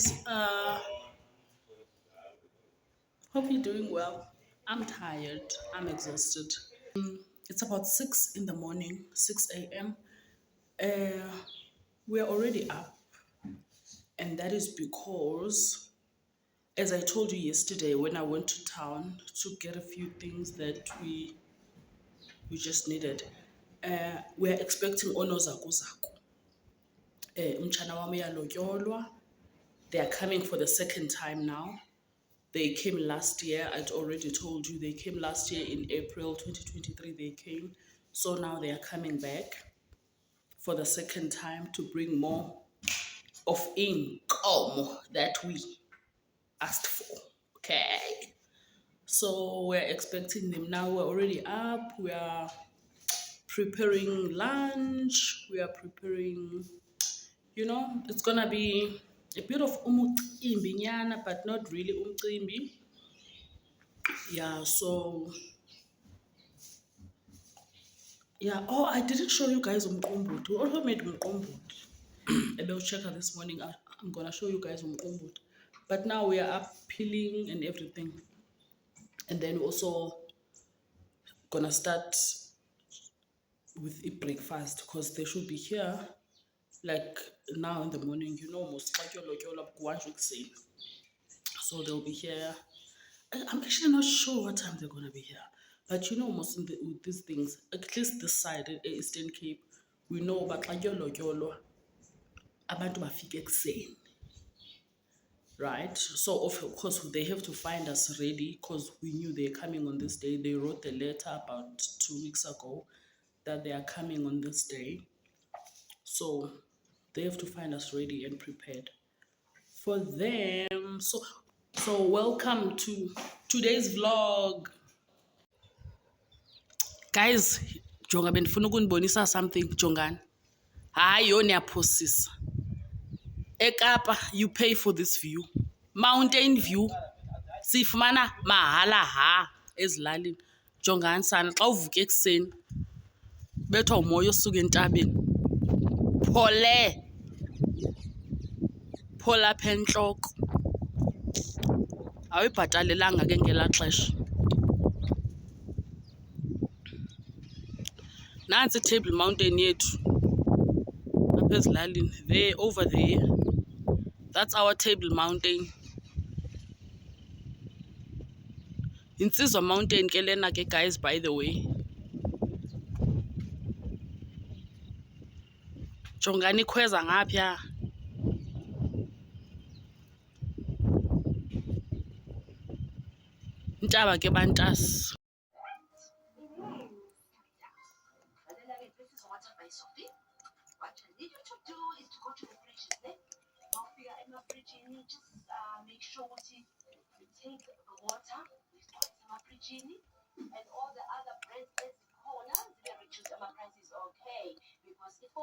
guys. Hope you're doing well. I'm tired. I'm exhausted. It's about 6 in the morning, 6 a.m. We're already up, and that is because, as I told you yesterday, when I went to town to get a few things that we just needed, we're expecting onozakuzaku. Umtshana wami uyalotyolwa. They are coming for the second time now. They came last year. I'd already told you they came last year in April 2023. They came. So now they are coming back for the second time to bring more of income that we asked for. Okay. So we're expecting them now. We're already up. We are preparing lunch. We are preparing, it's gonna be a bit of umcimbi nyana, but not really umcimbi. Yeah, so yeah. Oh, I didn't show you guys umqombothi. We also made umqombothi. I will check out this morning. I'm gonna show you guys umqombothi. But now we are up peeling and everything. And then we're also gonna start with a breakfast because they should be here like now in the morning, most so they'll be here. I'm actually not sure what time they're gonna be here. But most with these things, at least this side at Eastern Cape, we know but abantu bafike ekuseni. Right? So of course they have to find us ready because we knew they're coming on this day. They wrote the letter about 2 weeks ago that they are coming on this day. So they have to find us ready and prepared for them. So welcome to today's vlog. Guys, jonga benifuna ukunibonisa something, jongani. Hayi yo niyaphosisa. Ekapa, you pay for this view. Mountain view. Sifumana mahala ha ezilalini. Jongani sana xa uvuka ekuseni. Bethwa umoya osuka entabeni. Phola apha entloko. Awuyibhatalelanga ke ngelaa xesha. Nansi Table Mountain yethu. Apha ezilalini. There, over there. That's our Table Mountain. Insizwa Mountain ke lena ke guys, by the way. Jongani ikhweza ngapha. Intaba ke bantasi. What I need you to do is to go to the fridge, just make sure you take the water, and all the other bread corners, very choose price is okay. Because if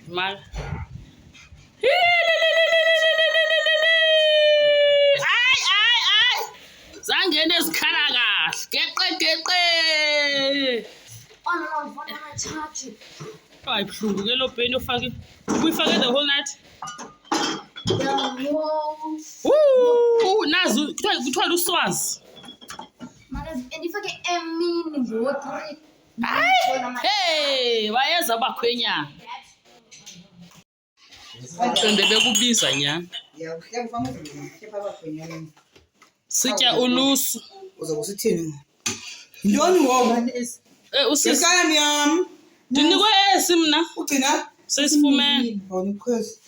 Mal. Zangene ezikhala kahle. Geqe. Hayi buhlungu ke lo bheni ufake. Uyifake the whole night. Nazi kuthiwa luswazi. ndifake emini ngo-3. Hey, wayeza bakhwenyana. Qonde bekubiza nyana. Sitya ulusu. Uza kusithini? Yintoni ngoku? Usisi. Yekani yam. Ndinikwe esi mna. Ugcina? Sesifumene. Ngone ikhwezi.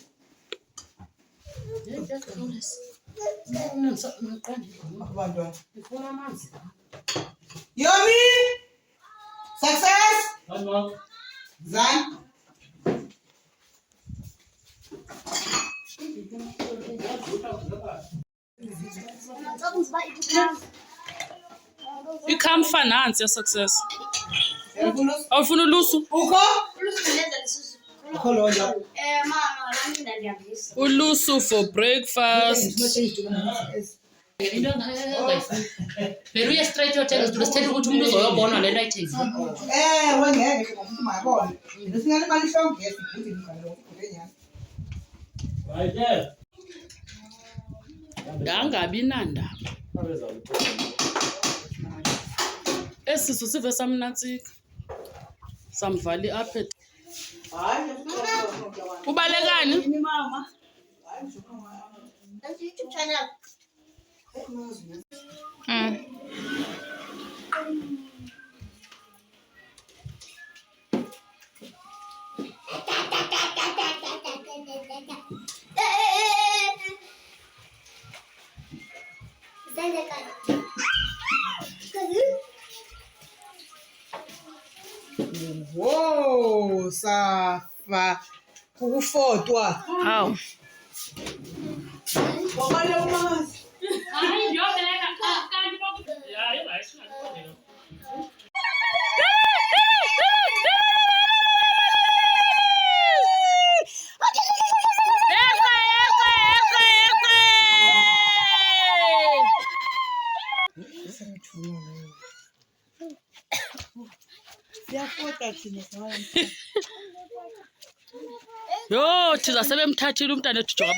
Abantwana. Ngifuna amanzi. Yomi! Success! Zan? Ikamfa nansi ya-success. Uyafuna Awufuna ulusu? ukho? Ukho lonja. Ulusu for breakfast. Into pero uye straight yothenga izinto sithetha ukuthi umuntu uzoyobonwa le nto ayithengile. Wengeke ngokuthi mayabona. Ngesingane balihlonge yesibhuti ngalo kulenyana. Ndangabi nandaba. Esisu sive samnantsika. Samvali apha. Hayi, Ubalekani? yini mama? YouTube channel. Whoa, safa. Kukufotwa. Hawu. Wabale umazi. Hayi ngiyobeleka kanti hayi bayisho. Siyafota thina sawa. Yo, thiza sebemthathile umntana ethu jonga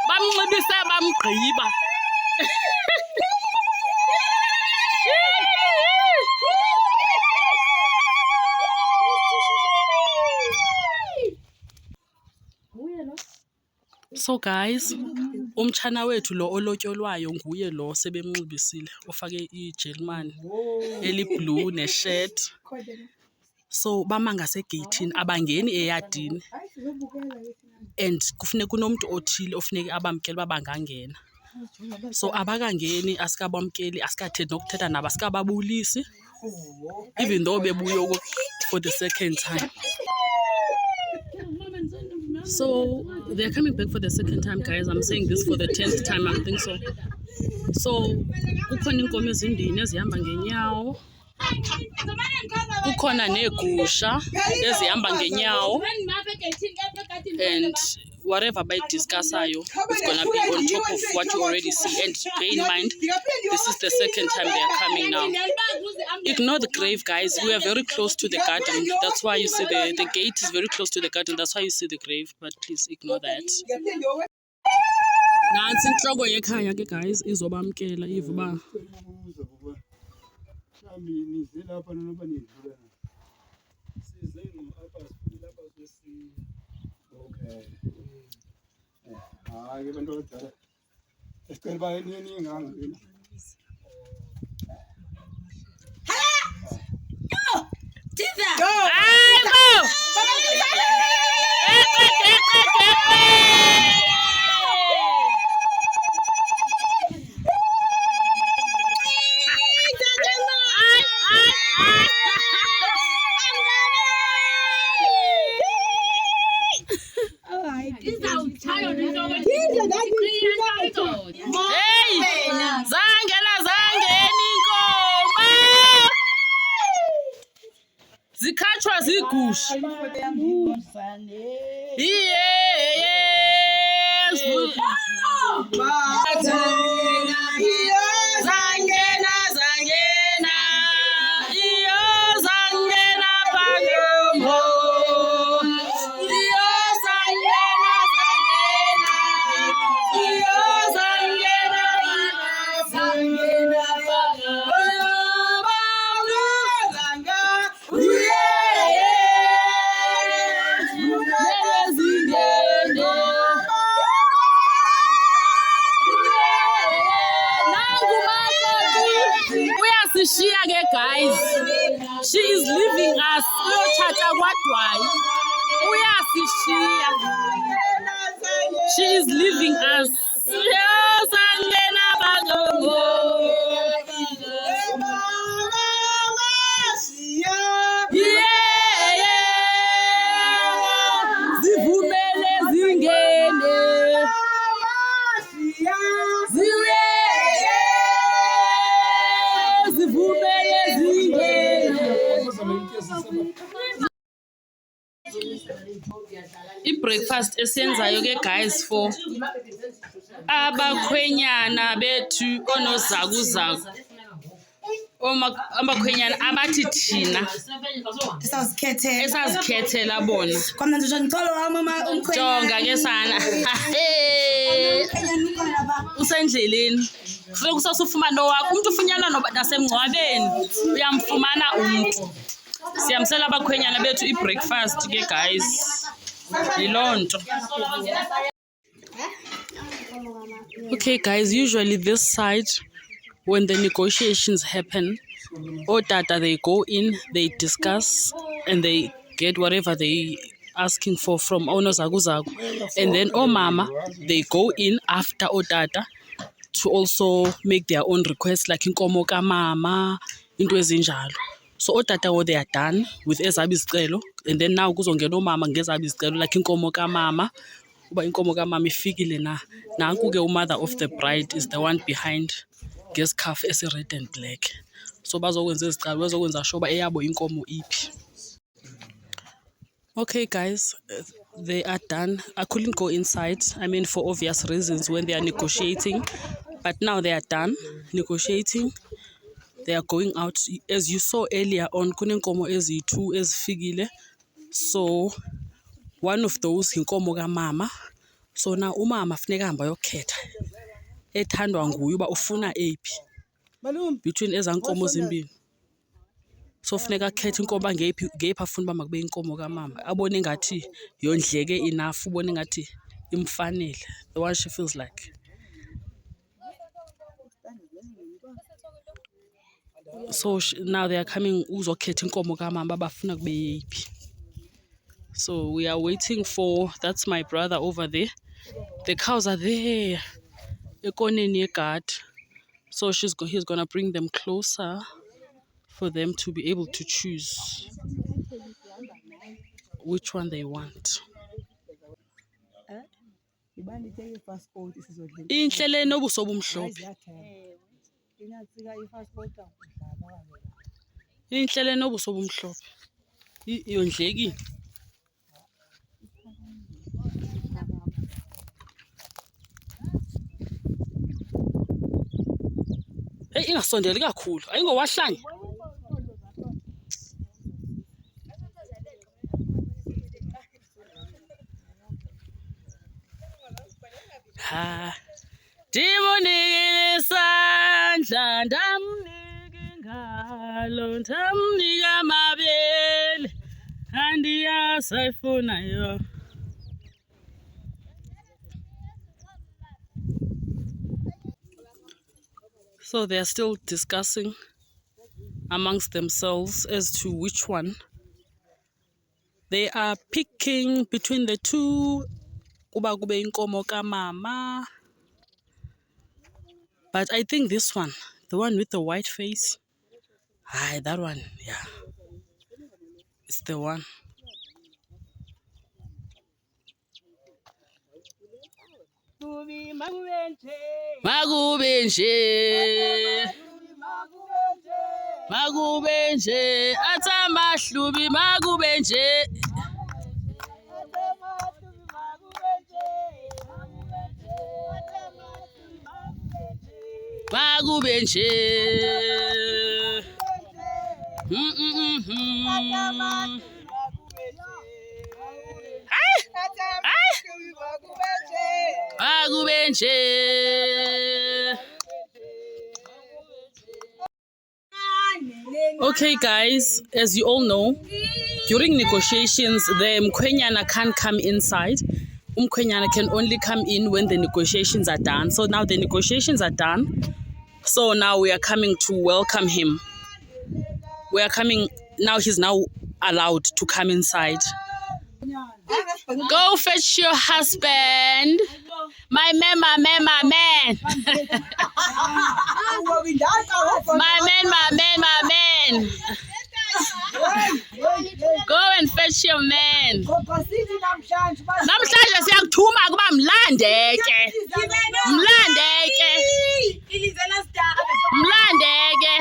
bamnxibise bamgqiba. So guys, umtshana wethu lo olotyolwayo nguye lo sebemnxibisile ofake ijerumani eliblue neshirt. So bama ngasegeyithini abangeni eyadini and kufuneka kunomntu othile ofuneka abamkele babangangena. So abakangeni asikabamkeli asikathethi nokuthetha nabo asikababulisi even though bebuye for the second time. So they're coming back for the second time, guys. I'm saying this for the 10th time, I think so. So kukhona inkomo ezimbini ezihamba ngenyawo. Kukhona neegusha ezihamba ngenyawo. And whatever bayidiscussayo is going to be on top of what you already see. And bear in mind, this is the second time they are coming now. Ignore the grave, guys. We are very close to the garden. That's why you see the gate is very close to the garden. That's why you see the grave. But please ignore that. Nansi inhloko yekhaya ke guys izobamkela if ba hayi abantu abadala esicela bayini ngangini zikhatshwa zigusha. Yes. Guys, she is leaving us. She is leaving us. Zivumele zingene. Ziwe I-breakfast esiyenzayo ke guys for abakhwenyana bethu onozakuzaku. Abakhwenyana abathi thina esazikhethela bona. Jonga ke sana. Usendleleni. Funeka usasufumana owakho. Umuntu ufunyana nasemngcwabeni. Uyamfumana umuntu. Siyamsela abakhwenyana bethu i-breakfast ke guys. Yilonto. Okay guys, usually this side when the negotiations happen, Otata they go in, they discuss and they get whatever they asking for from Onozakuzaku. And then Mama, they go in after Otata to also make their own requests like inkomo kamama, into ezinjalo. So Otata they are done with ezabo izicelo and then now kuzongena omama ngezabo izicelo like inkomo kamama. Uba inkomo kamama ifikile na. Nanku ke mother of the bride is the one behind ngescarf esi-red and black. So bazokwenza izicelo, bazokwenza sure uba eyabo inkomo iphi. Okay guys, they are done. I couldn't go inside, I mean for obvious reasons when they are negotiating, but now they are done negotiating. They are going out. As you saw earlier on, kunenkomo ezi-2 ezifikile. So one of those inkomo kamama. So now umama funeka hamba yokhetha ethandwa nguye uba ufuna ephi between ezankomo zimbili. So funeka khetha inkomo ngephi afuna uba makube inkomo kamama. Abone ngathi yondleke enough, ubone ngathi imfanele. The one she feels like. So now they are coming uzokhetha inkomo kamama abafuna kube yephi. So we are waiting for, that's my brother over there. The cows are there. Ekoneni yegadi. So he's gonna bring them closer for them to be able to choose which one they want. Inhlele nobuso obumhlophe. Inhlele nobuso obumhlophe. Yondlekile. Hey, ingasondeli kakhulu. Ayingowahlanye. Ha. Ndimunikile isandla, ndamnika ingalo, ndamnika amabele, andiyazi ayifunayo. So they are still discussing amongst themselves as to which one. They are picking between the two. Kuba kube inkomo kamama. But I think this one, the one with the white face, that one, yeah, it's the one. Makubenje atsamahlubi makubenje makubenje makubenje. Okay guys, as you all know, during negotiations the mkhwenyana can't come inside. Mkhwenyana can only come in when the negotiations are done. So now the negotiations are done. So now we are coming to welcome him. We are coming now. He's now allowed to come inside. Go fetch your husband. My man. My man. Go and fetch your man. Namhlanje siyakuthuma kuba mlandeke. Mlandeke. Mlandeke.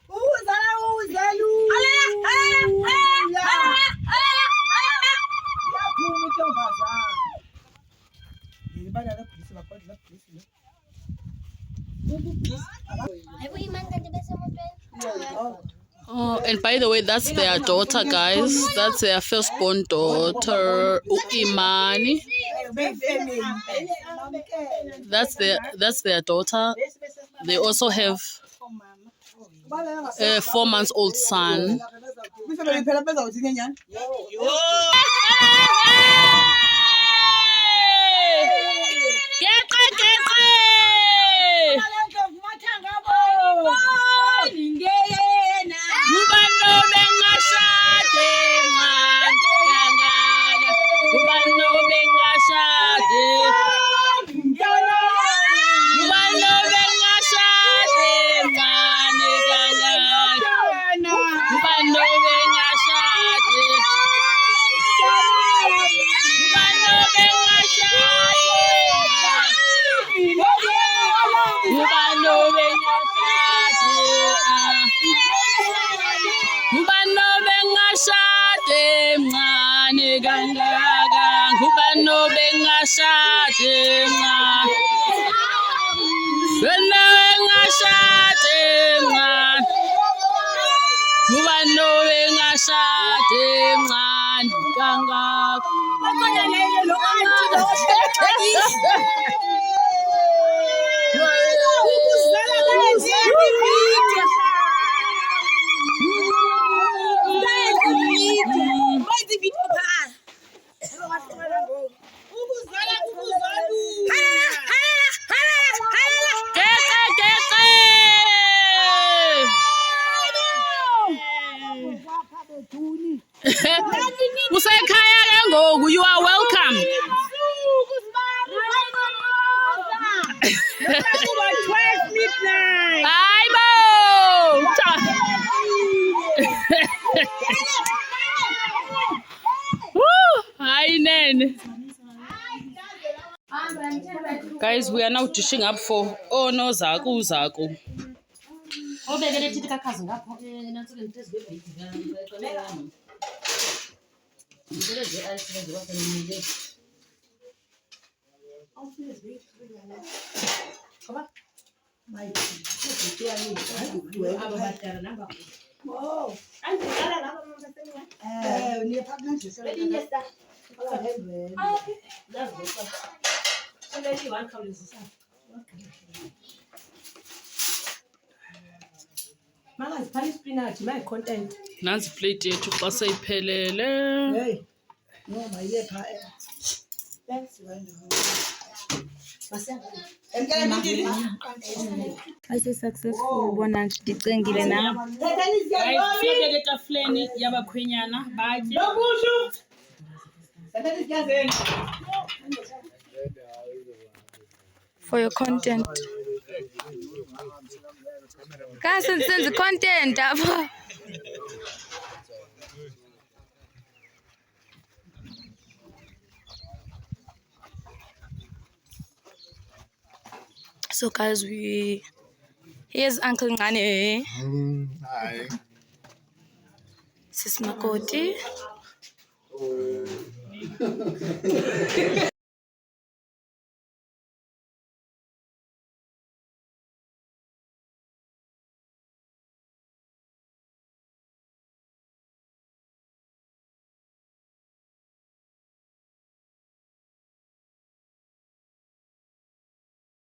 Uzala Oh, and by the way, that's their daughter, guys. That's their firstborn daughter, Imani. That's their daughter. They also have a 4-month-old son. You are welcome. Guys, we are now dishing up for no Zaku Zaku. Nansi plate yethu xa seyiphelele. Successful bona ndicengile na. Siyobeka etafuleni yabakhwenyana batye. For your content. Guys, send the content up. So guys, here's Uncle Ngane. Hi. Sis Makoti.